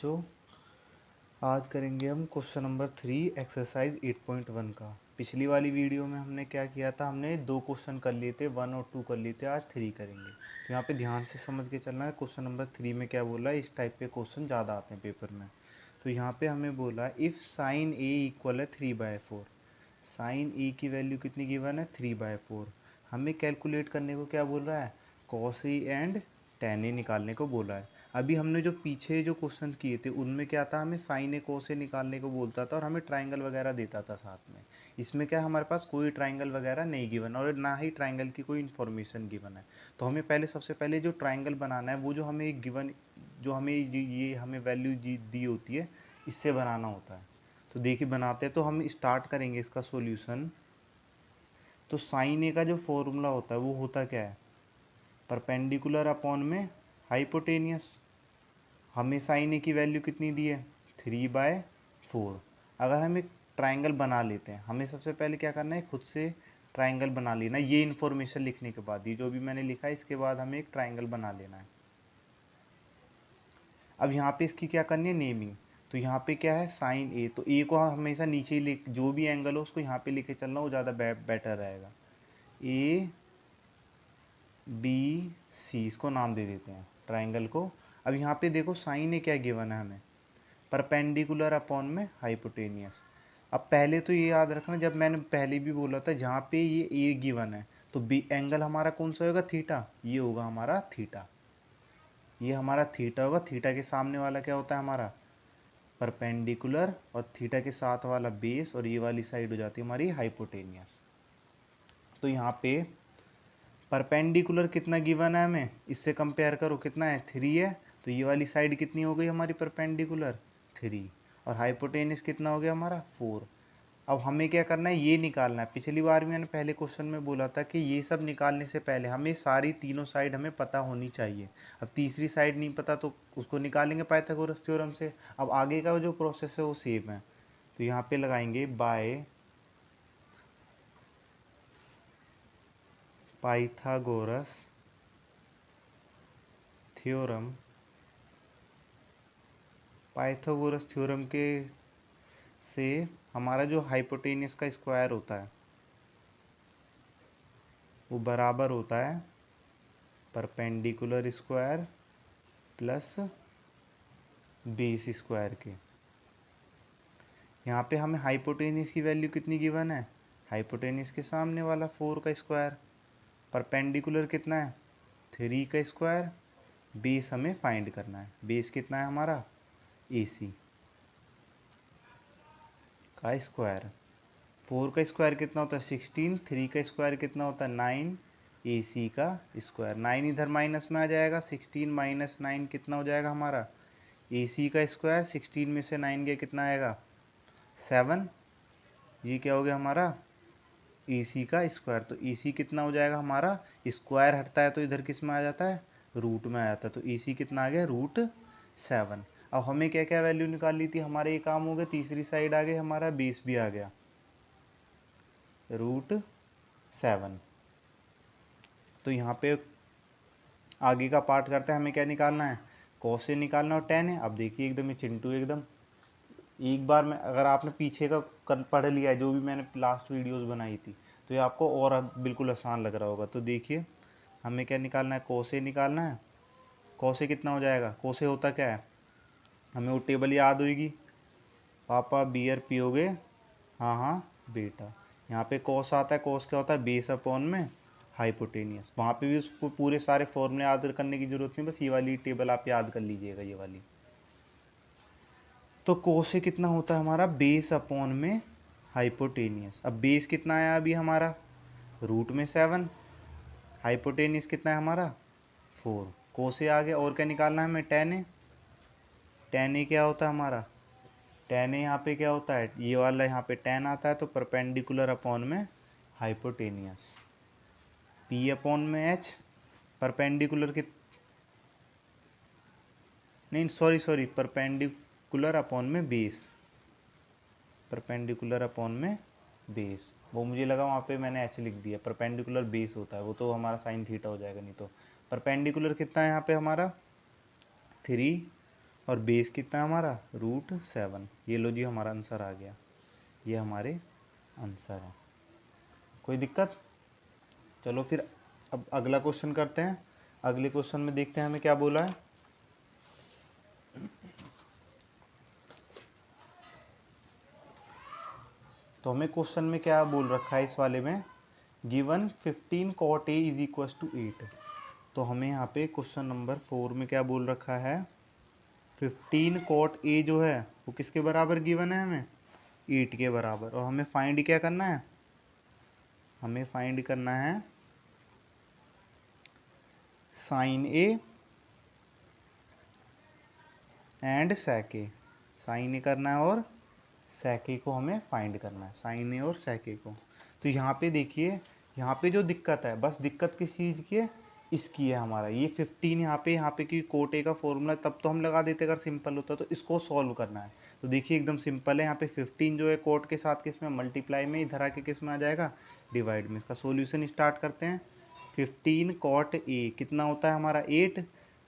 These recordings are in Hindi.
बच्चों, आज करेंगे हम क्वेश्चन नंबर 3 एक्सरसाइज 8.1 का। पिछली वाली वीडियो में हमने क्या किया था, हमने 2 क्वेश्चन कर लिए थे, 1 और 2 कर लिए थे। आज 3 करेंगे। तो यहाँ पे ध्यान से समझ के चलना है। क्वेश्चन नंबर 3 में क्या बोला है, इस टाइप के क्वेश्चन ज़्यादा आते हैं पेपर में। तो यहाँ पे हमें बोला इफ़ साइन ए इक्वल है 3/4। साइन ए की वैल्यू कितनी गिवन है, 3/4। हमें कैलकुलेट करने को क्या बोल रहा है, कॉस ए एंड टेन ए निकालने को बोला है। अभी हमने जो पीछे जो क्वेश्चन किए थे उनमें क्या था, हमें साइन ए कॉस ए निकालने को बोलता था और हमें ट्राइंगल वगैरह देता था साथ में। इसमें क्या हमारे पास कोई ट्राइंगल वगैरह नहीं गिवन और ना ही ट्राइंगल की कोई इन्फॉर्मेशन गिवन है। तो हमें पहले सबसे पहले जो ट्राइंगल बनाना है वो जो हमें गिवन, जो हमें ये हमें वैल्यू दी होती है, इससे बनाना होता है। तो देखिए बनाते हैं। तो हम स्टार्ट करेंगे इसका सॉल्यूशन। तो साइन ए का जो फॉर्मूला होता है वो होता क्या है, परपेंडिकुलर अपॉन में हाइपोटेनियस। हमें साइन ए की वैल्यू कितनी दी है, 3/4। अगर हम एक ट्राइंगल बना लेते हैं, हमें सबसे पहले क्या करना है, खुद से ट्राइंगल बना लेना। ये इन्फॉर्मेशन लिखने के बाद, ये जो भी मैंने लिखा है इसके बाद हमें एक ट्राइंगल बना लेना है। अब यहाँ पे इसकी क्या करनी है, नेमिंग। तो यहाँ पे क्या है, साइन ए। तो ए को हमेशा नीचे ही लिख, जो भी एंगल हो उसको यहाँ पे लेके चलना, वो ज़्यादा बेटर रहेगा। ए बी सी, इसको नाम दे देते हैं ट्राइंगल को। अब यहाँ पे देखो साइन ए क्या गिवन है हमें, परपेंडिकुलर अपॉन में हाइपोटेनियस। अब पहले तो ये याद रखना, जब मैंने पहले भी बोला था जहाँ पे ये ए गिवन है तो बी एंगल हमारा कौन सा होगा, थीटा। ये होगा हमारा थीटा, ये हमारा थीटा होगा। थीटा के सामने वाला क्या होता है हमारा, परपेंडिकुलर, और थीटा के साथ वाला बेस, और ये वाली साइड हो जाती है हमारी हाइपोटेनियस। तो यहाँ पे परपेंडिकुलर कितना गिवन है हमें, इससे कंपेयर करो कितना है, 3 है। तो ये वाली साइड कितनी हो गई हमारी परपेंडिकुलर, 3। और हाइपोटेनियस कितना हो गया हमारा, 4। अब हमें क्या करना है, ये निकालना है। पिछली बार भी मैंने पहले क्वेश्चन में बोला था कि ये सब निकालने से पहले हमें सारी तीनों साइड हमें पता होनी चाहिए। अब तीसरी साइड नहीं पता तो उसको निकालेंगे पाइथागोरस थ्योरम से। अब आगे का जो प्रोसेस है वो सेम है। तो यहाँ पे लगाएंगे by Pythagoras theorem. Pythagoras theorem के से हमारा जो हाइपोटेनियस का स्क्वायर होता है वो बराबर होता है perpendicular square plus base square के। यहाँ पे हमें हाइपोटेनियस की वैल्यू कितनी गिवन है, हाइपोटेनियस के सामने वाला 4 का स्क्वायर। परपेंडिकुलर कितना है, 3 का स्क्वायर। बेस हमें फाइंड करना है, बेस कितना है हमारा, AC का स्क्वायर। 4 का स्क्वायर कितना होता है, 16। 3 का स्क्वायर कितना होता है, 9। AC का स्क्वायर, 9 इधर माइनस में आ जाएगा, 16 माइनस 9 कितना हो जाएगा हमारा, AC का स्क्वायर। 16 में से 9 गया कितना आएगा, 7। ये क्या हो गया हमारा, AC का स्क्वायर। तो AC कितना हो जाएगा हमारा, स्क्वायर हटता है तो इधर किस में आ जाता है, रूट में आ जाता है। तो AC कितना आ गया, √7। अब हमें क्या क्या वैल्यू निकाल ली थी, हमारे ये काम हो गया। तीसरी साइड आ गई, हमारा बेस भी आ गया, √7। तो यहाँ पे आगे का पार्ट करते हैं, हमें क्या निकालना है, कॉस से निकालना और टेन है। अब देखिए एकदम ये चिंटू एकदम एक बार में, अगर आपने पीछे का पढ़ लिया है जो भी मैंने लास्ट वीडियोस बनाई थी, तो ये आपको और अब बिल्कुल आसान लग रहा होगा। तो देखिए हमें क्या निकालना है, कॉस से निकालना है। कॉस से कितना हो जाएगा, कॉस से होता क्या है, हमें वो टेबल याद होगी, पापा बियर पियोगे, हाँ हाँ बेटा। यहाँ पे कॉस आता है, कॉस क्या होता है, बेस अपॉन में हाइपोटेनियस। वहाँ पे भी उसको पूरे सारे फॉर्मूले याद करने की जरूरत नहीं, बस ये वाली टेबल आप याद कर लीजिएगा, ये वाली। तो कोस से कितना होता है हमारा, बेस अपॉन में हाइपोटेनियस। अब बेस कितना आया अभी हमारा, √7। हाइपोटेनियस कितना है हमारा, 4। कोस से आ गया। और क्या निकालना है हमें, टेन ए। टेन ए क्या होता है हमारा, टेन ए यहाँ पे क्या होता है, ये वाला यहाँ पे टेन आता है। तो परपेंडिकुलर अपॉन में हाइपोटेनियस, P अपॉन में H। परपेंडिकुलर के, नहीं सॉरी परपेंडिकुलर अपॉन में बेस, परपेंडिकुलर अपॉन में बेस। वो मुझे लगा वहाँ पे मैंने H लिख दिया, परपेंडिकुलर बेस होता है वो, तो हमारा साइन थीटा हो जाएगा। नहीं तो परपेंडिकुलर कितना है यहाँ पे हमारा, 3, और बेस कितना है हमारा √7। ये लो जी हमारा आंसर आ गया, ये हमारे आंसर है। कोई दिक्कत? चलो फिर अब अगला क्वेश्चन करते हैं। अगले क्वेश्चन में देखते हैं हमें क्या बोला है। तो हमें क्वेश्चन में क्या बोल रखा है इस वाले में, given 15 cot A is equal to 8। तो हमें यहाँ पे क्वेश्चन नंबर 4 में क्या बोल रखा है, 15 cot A जो है वो किसके बराबर गिवन है हमें, 8 के बराबर। और हमें फाइंड क्या करना है, हमें फाइंड करना है sine A and sec A। Sine A करना है और sec A को हमें फाइंड करना है, साइन ए और sec A को। तो यहाँ पे देखिए, यहाँ पे जो दिक्कत है, बस दिक्कत किस चीज़ की है, इसकी है हमारा। ये 15 यहाँ पे की कोट ए का फॉर्मूला तब तो हम लगा देते अगर सिंपल होता, तो इसको सॉल्व करना है। तो देखिए एकदम सिंपल है, यहाँ पे 15 जो है कोट के साथ किस में मल्टीप्लाई में, इधर आके किस में आ जाएगा, डिवाइड में। इसका सोल्यूशन स्टार्ट करते हैं। 15 कॉट ए कितना होता है हमारा 8,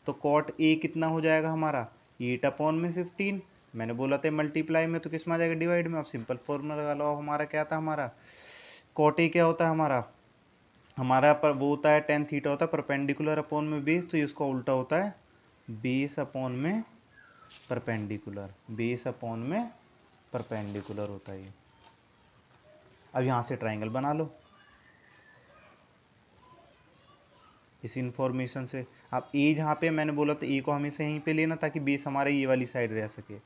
तो कॉट ए कितना हो जाएगा हमारा 8 अपॉन में 15। मैंने बोला था मल्टीप्लाई में, तो किस में आ जाएगा, डिवाइड में। अब सिंपल फॉर्मूला लगा लो। हमारा क्या था, हमारा कॉट ए क्या होता है हमारा पर वो होता है tan थीटा होता है परपेंडिकुलर अपॉन में बेस, तो ये उसका उल्टा होता है बेस अपॉन में परपेंडिकुलर, बेस अपॉन में परपेंडिकुलर होता है ये। अब यहाँ से ट्राइंगल बना लो इस इंफॉर्मेशन से। अब ए जहाँ पे मैंने बोला था ए को हमेशा यहीं पे लेना ताकि बेस हमारे ये वाली साइड रह सके।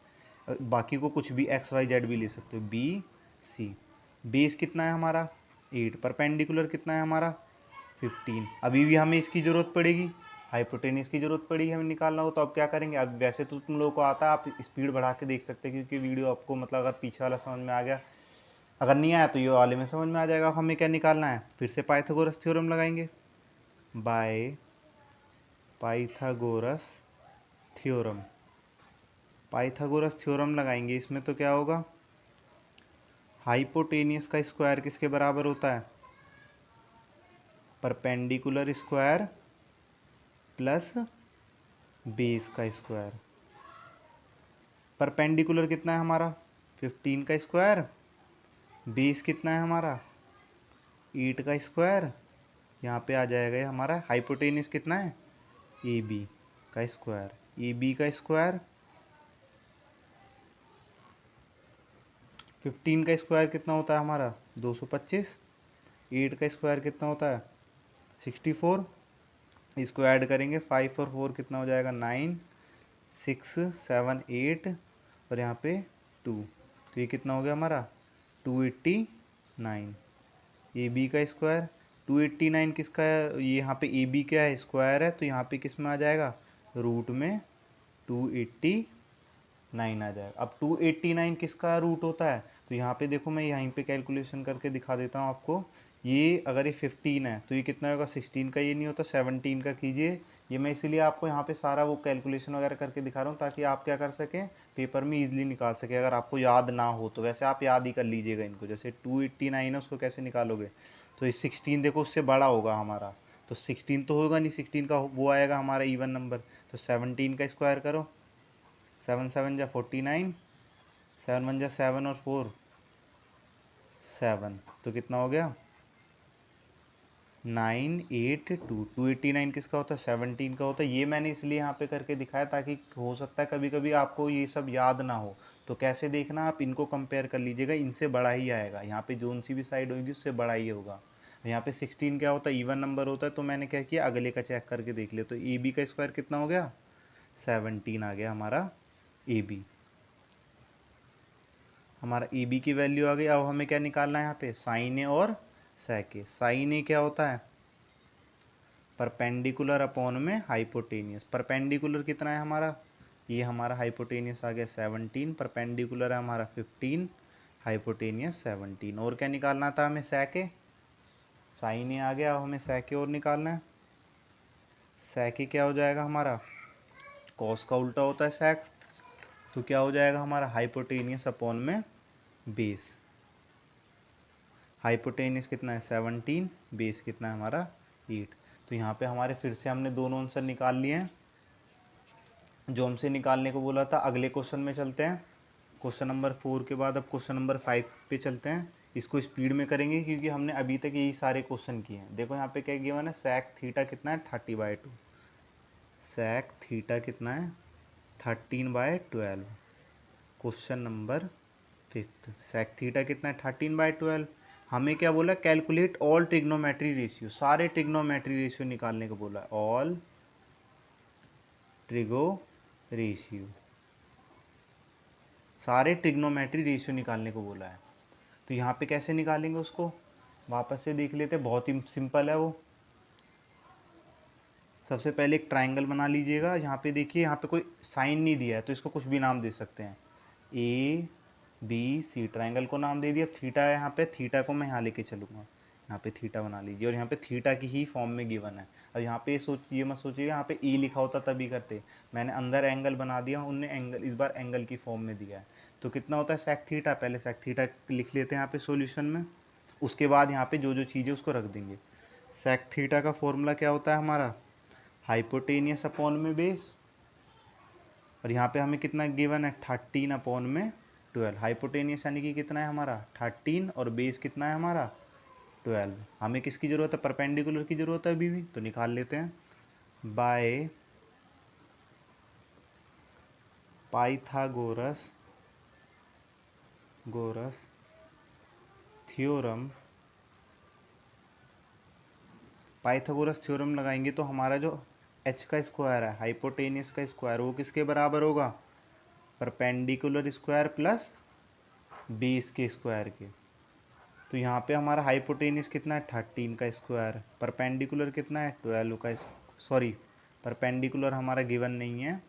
बाकी को कुछ भी XYZ भी ले सकते हो, BC। बेस कितना है हमारा 8, परपेंडिकुलर कितना है हमारा 15। अभी भी हमें इसकी ज़रूरत पड़ेगी, हाइपोटेनस की ज़रूरत पड़ेगी हमें निकालना हो। तो अब क्या करेंगे, अब वैसे तो तुम लोगों को आता है, आप स्पीड बढ़ा के देख सकते हैं क्योंकि वीडियो आपको मतलब अगर पीछे वाला समझ में आ गया, अगर नहीं आया तो ये वाले में समझ में आ जाएगा। हमें क्या निकालना है, फिर से पाइथागोरस थ्योरम लगाएंगे, by Pythagoras theorem. Pythagoras theorem लगाएंगे, इसमें तो क्या होगा, हाइपोटेनियस का स्क्वायर किसके बराबर होता है, परपेंडिकुलर स्क्वायर प्लस बेस का स्क्वायर। परपेंडिकुलर कितना है हमारा 15 का स्क्वायर, बेस कितना है हमारा 8 का स्क्वायर। यहाँ पे आ जाएगा ये हमारा हाइपोटेनियस कितना है AB का स्क्वायर, AB का स्क्वायर 15 का स्क्वायर कितना होता है हमारा 225, 8 का स्क्वायर कितना होता है 64। इसको ऐड करेंगे 5 और 4 कितना हो जाएगा 9, 6, 7, 8 और यहाँ पे 2, तो ये कितना हो गया हमारा 289। ए बी का स्क्वायर 289 किसका है, ये यहाँ पे ए बी क्या है स्क्वायर है, तो यहाँ पे किस में आ जाएगा रूट में 289 आ जाएगा। अब 289 किसका रूट होता है, तो यहाँ पे देखो मैं यहीं पे कैलकुलेशन करके दिखा देता हूँ आपको। ये अगर ये 15 है तो ये कितना होगा 16 का, ये नहीं होता 17 का कीजिए। ये मैं इसीलिए आपको यहाँ पे सारा वो कैलकुलेशन वगैरह करके दिखा रहा हूँ ताकि आप क्या कर सकें, पेपर में इजीली निकाल सके। अगर आपको याद ना हो तो वैसे आप याद ही कर लीजिएगा इनको। जैसे 289 है उसको कैसे निकालोगे, तो ये 16 देखो उससे बड़ा होगा हमारा, तो 16 तो होगा नहीं, 16 का वो आएगा हमारा इवन नंबर। तो 17 का स्क्वायर करो, 7 7 जा 49, 7 1 जा 7 और 4 7, तो कितना हो गया 982। 289 किसका होता है 17 का होता है। ये मैंने इसलिए यहाँ पे करके दिखाया ताकि हो सकता है कभी कभी आपको ये सब याद ना हो, तो कैसे देखना, आप इनको कंपेयर कर लीजिएगा, इनसे बड़ा ही आएगा। यहाँ पे जोन सी भी साइड होगी उससे बड़ा ही होगा। यहाँ पे 16 क्या होता है इवन नंबर होता है, तो मैंने क्या किया अगले का चेक करके देख लिया। तो ए बी का स्क्वायर कितना हो गया 17 आ गया हमारा ए बी, हमारा ए बी की वैल्यू आ गई। अब हमें क्या निकालना है यहाँ पे साइन ए और सेक ए। साइन ए क्या होता है परपेंडिकुलर अपॉन में हाइपोटेनियस। परपेंडिकुलर कितना है हमारा, ये हमारा हाइपोटेनियस आ गया 17, परपेंडिकुलर है हमारा 15, हाइपोटेनियस 17। और क्या निकालना था हमें सेक ए, साइन ए आ गया। अब हमें सेक ए और निकालना है। सेक ए क्या हो जाएगा हमारा, कॉस का उल्टा होता है सेक, तो क्या हो जाएगा हमारा हाइपोटेनियस अपॉन में बेस। हाइपोटेनियस कितना है 17, बेस कितना है हमारा 8। तो यहाँ पे हमारे फिर से हमने दोनों आंसर निकाल लिए हैं। जो हमसे निकालने को बोला था। अगले क्वेश्चन में चलते हैं। क्वेश्चन नंबर 4 के बाद अब क्वेश्चन नंबर 5 पे चलते हैं। इसको स्पीड में करेंगे क्योंकि हमने अभी तक यही सारे क्वेश्चन किए हैं। देखो यहाँ पे क्या गिवन है, sec थीटा कितना है 30/2। sec थीटा कितना है 13/12। क्वेश्चन नंबर 5, sec थीटा कितना है 13/12। हमें क्या बोला, कैलकुलेट ऑल ट्रिग्नोमेट्री रेशियो, सारे ट्रिग्नोमेट्री रेशियो निकालने को बोला है। ऑल ट्रिगो रेशियो, सारे ट्रिग्नोमेट्री रेशियो निकालने को बोला है। तो यहाँ पे कैसे निकालेंगे उसको, वापस से देख लेते हैं। बहुत ही सिंपल है वो। सबसे पहले एक ट्राइंगल बना लीजिएगा। यहाँ पे देखिए, यहाँ पे कोई साइन नहीं दिया है तो इसको कुछ भी नाम दे सकते हैं। ए बी सी, ट्राइंगल को नाम दे दिया। थीटा है यहाँ पे, थीटा को मैं यहाँ लेके चलूँगा। यहाँ पे थीटा बना लीजिए और यहाँ पे थीटा की ही फॉर्म में गिवन है। अब यहाँ पे ये मत सोचिएगा यहाँ पे ई लिखा होता तभी करते। मैंने अंदर एंगल बना दिया, उनने एंगल इस बार एंगल की फॉर्म में दिया है। तो कितना होता है सेक थीटा, पहले सेक थीटा लिख लेते हैं यहाँ पे सॉल्यूशन में। उसके बाद यहाँ पे जो जो चीज़ें उसको रख देंगे। सेक थीटा का फॉर्मूला क्या होता है हमारा, हाइपोटेनियस अपॉन में बेस। और यहाँ पे हमें कितना गिवन है 13/12। हाइपोटेनियस यानी कि कितना है हमारा 13 और बेस कितना है हमारा 12। हमें किसकी ज़रूरत है, परपेंडिकुलर की ज़रूरत है अभी भी, तो निकाल लेते हैं। By Pythagoras theorem, Pythagoras theorem लगाएंगे तो हमारा जो h का स्क्वायर है, हाइपोटेनियस का स्क्वायर, वो किसके बराबर होगा, परपेंडिकुलर स्क्वायर प्लस बेस के स्क्वायर के। तो यहाँ पे हमारा हाइपोटेनियस कितना है 13 का स्क्वायर, परपेंडिकुलर कितना है 12 का, सॉरी परपेंडिकुलर हमारा गिवन नहीं है,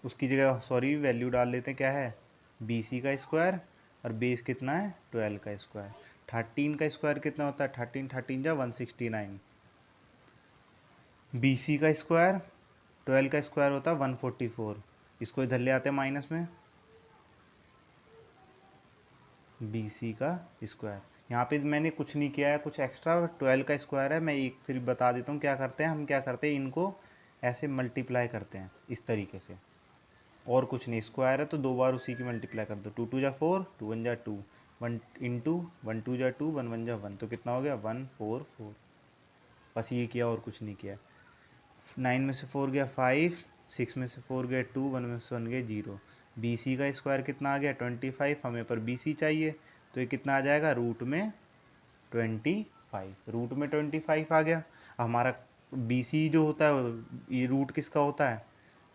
उसकी जगह सॉरी वैल्यू डाल लेते हैं, क्या है BC का स्क्वायर, और बेस कितना है 12 का स्क्वायर। 13 का स्क्वायर कितना होता है, 13 13 जा 169। BC का स्क्वायर 12 का स्क्वायर होता है 144। इसको इधर ले आते हैं माइनस में, BC का स्क्वायर। यहाँ पे मैंने कुछ नहीं किया है, कुछ एक्स्ट्रा 12 का स्क्वायर है। मैं एक फिर बता देता हूँ क्या करते हैं हम, क्या करते हैं इनको ऐसे मल्टीप्लाई करते हैं इस तरीके से, और कुछ नहीं। स्क्वायर है तो दो बार उसी की मल्टीप्लाई कर दो। 2 2 जा 4, 2 1 जा 2, 1 इंटू 1 2 जा 2, 1 1 जा 1, तो कितना हो गया 144। बस ये किया और कुछ नहीं किया। 9 में से 4 गया 5, 6 में से 4 गया 2, 1 में से 1 गया 0। BC का स्क्वायर कितना आ गया 25, हमें पर BC चाहिए, तो ये कितना आ जाएगा रूट में 25। रूट में 25 आ गया। हमारा BC जो होता है ये रूट किसका होता है,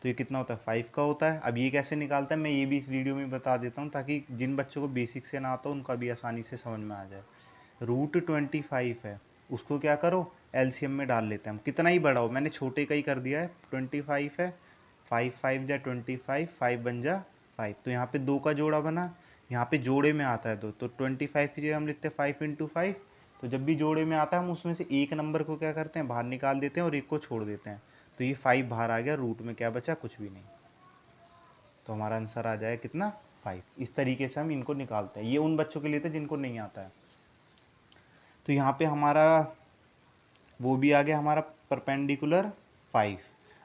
तो ये कितना होता है 5 का होता है। अब ये कैसे निकालता है मैं ये भी इस वीडियो में बता देता हूँ, ताकि जिन बच्चों को बेसिक से ना आता हो उनका भी आसानी से समझ में आ जाए। रूट 25 है, उसको क्या करो LCM में डाल लेते हैं हम, कितना ही बड़ा हो, मैंने छोटे का ही कर दिया है। 25 है, 5 5 जा 25, 5 बन जा 5, तो यहाँ पे 2 का जोड़ा बना। यहाँ पे जोड़े में आता है 2, तो 25 की जगह हम लिखते हैं 5 × 5। तो जब भी जोड़े में आता है हम उसमें से एक नंबर को क्या करते हैं बाहर निकाल देते हैं और एक को छोड़ देते हैं। तो ये 5 बाहर आ गया, रूट में क्या बचा, कुछ भी नहीं। तो हमारा आंसर आ जाएगा कितना 5। इस तरीके से हम इनको निकालते हैं। ये उन बच्चों के लिए था जिनको नहीं आता है। तो यहाँ पे हमारा वो भी आ गया हमारा परपेंडिकुलर 5।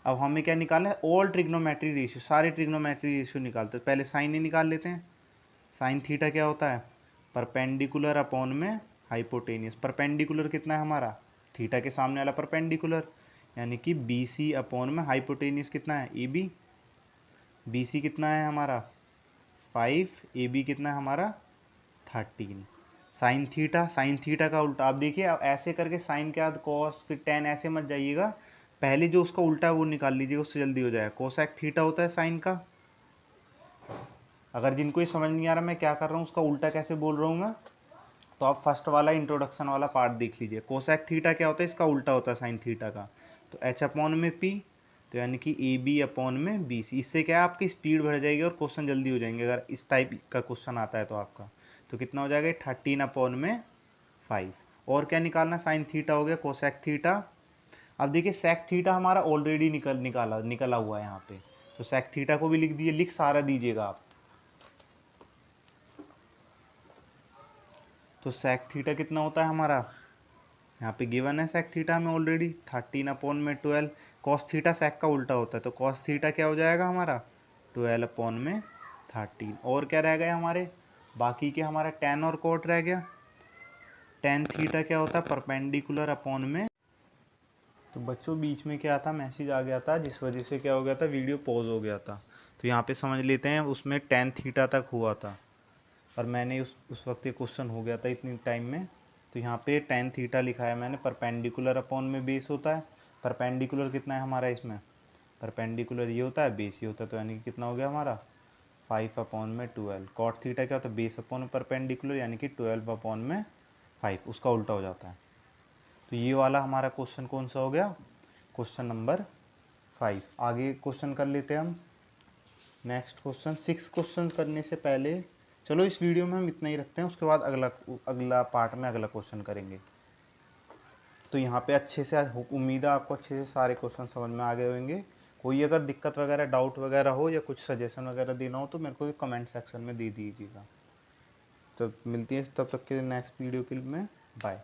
अब हमें क्या निकालना है, ऑल ट्रिग्नोमेट्री रेशियो, सारे ट्रिग्नोमेट्री रेशियो निकालते हैं। पहले साइन ही निकाल लेते हैं। साइन थीटा क्या होता है, परपेंडिकुलर अपॉन में हाइपोटेनियस। परपेंडिकुलर कितना है हमारा, थीटा के सामने वाला परपेंडिकुलर, यानी कि BC अपॉन में हाइपोटेनियस कितना है AB। BC कितना है हमारा 5, AB कितना है हमारा 13। साइन थीटा, साइन थीटा का उल्टा, आप देखिए आप ऐसे करके साइन के बाद कॉस फिर टेन ऐसे मत जाइएगा, पहले जो उसका उल्टा है वो निकाल लीजिएगा, उससे जल्दी हो जाएगा। कोसेक थीटा होता है साइन का। अगर जिनको ये समझ नहीं आ रहा मैं क्या कर रहा हूँ, उसका उल्टा कैसे बोल रहा हूँ मैं, तो आप फर्स्ट वाला इंट्रोडक्शन वाला पार्ट देख लीजिए। कोसेक थीटा क्या होता है, इसका उल्टा होता है साइन थीटा का। तो H अपॉन में P, तो यानी कि AB अपॉन में BC। इससे क्या है आपकी स्पीड बढ़ जाएगी और क्वेश्चन जल्दी हो जाएंगे अगर इस टाइप का क्वेश्चन आता है तो आपका। तो कितना हो जाएगा 13 अपॉन में 5। और क्या निकालना, साइन थीटा हो गया, कोसेक थीटा। अब देखिए सेक थीटा हमारा ऑलरेडी निकला हुआ है यहाँ पे, तो सेक थीटा को भी लिख दिए, लिख सारा दीजिएगा आप। तो सेक थीटा कितना होता है हमारा, यहाँ पे गिवन है सेक थीटा में ऑलरेडी 13 अपॉन में 12। कॉस थीटा सेक का उल्टा होता है, तो कॉस थीटा क्या हो जाएगा हमारा 12/13। और क्या रह गया हमारे बाकी के, हमारा टेन और कोट रह गया। टेन थीटा क्या होता है परपेंडिकुलर अपॉन में। तो बच्चों बीच में क्या था, मैसेज आ गया था, जिस वजह से क्या हो गया था, वीडियो पॉज हो गया था। तो यहाँ पे समझ लेते हैं, उसमें टेन थीटा तक हुआ था और मैंने उस वक्त ये क्वेश्चन हो गया था इतनी टाइम में। तो यहाँ पे टेन थीटा लिखा है मैंने, परपेंडिकुलर अपॉन में बेस होता है। परपेंडिकुलर कितना है हमारा इसमें, परपेंडिकुलर ये होता है, बेस ये होता है, तो यानी कि कितना हो गया हमारा 5/12। कॉट थीटा क्या होता है, बेस अपॉन परपेंडिकुलर, यानी कि 12/5, उसका उल्टा हो जाता है। तो ये वाला हमारा क्वेश्चन कौन सा हो गया, क्वेश्चन नंबर 5। आगे क्वेश्चन कर लेते हैं हम नेक्स्ट क्वेश्चन। 6 क्वेश्चन करने से पहले चलो इस वीडियो में हम इतना ही रखते हैं, उसके बाद अगला पार्ट में अगला क्वेश्चन करेंगे। तो यहाँ पे अच्छे से उम्मीद है आपको अच्छे से सारे क्वेश्चन समझ में आ गए होंगे। कोई अगर दिक्कत वगैरह डाउट वगैरह हो या कुछ सजेशन वगैरह देना हो तो मेरे को कमेंट सेक्शन में दे दीजिएगा। तो मिलती है तब तक के लिए नेक्स्ट वीडियो के लिए में, बाय।